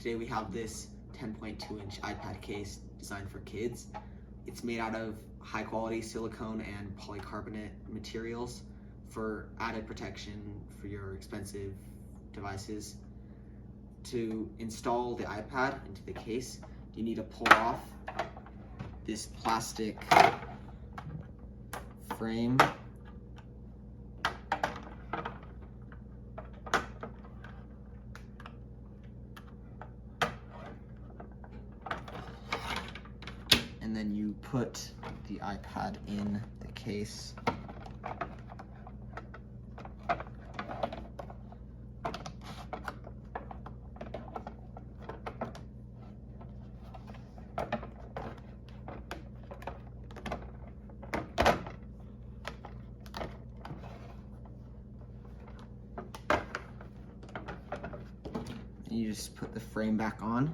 today we have this 10.2-inch iPad case designed for kids. It's made out of high quality silicone and polycarbonate materials for added protection for your expensive devices. To install the iPad into the case, you need to pull off this plastic frame. And then you put the iPad in the case. And you just put the frame back on.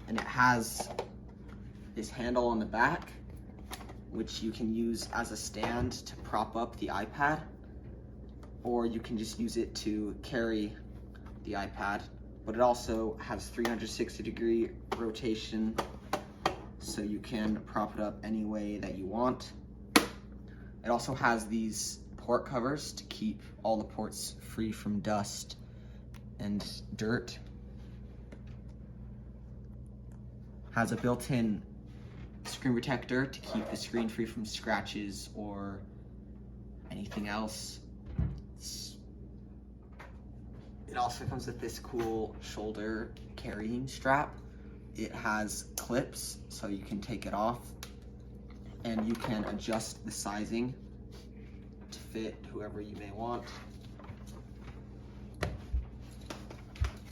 And it has this handle on the back, which you can use as a stand to prop up the iPad, or you can just use it to carry the iPad. But it also has 360-degree rotation, so you can prop it up any way that you want. It also has these port covers to keep all the ports free from dust and dirt. Has a built-in screen protector to keep the screen free from scratches or anything else. It also comes with this cool shoulder carrying strap. It has clips so you can take it off, and you can adjust the sizing to fit whoever you may want.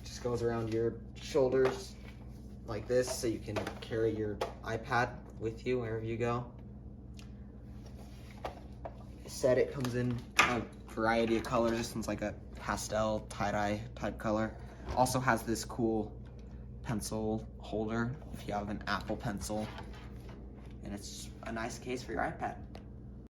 Just goes around your shoulders like this, so you can carry your iPad with you wherever you go. It comes in a variety of colors. This one's like a pastel tie-dye type color. Also has this cool pencil holder if you have an Apple Pencil, and it's a nice case for your iPad.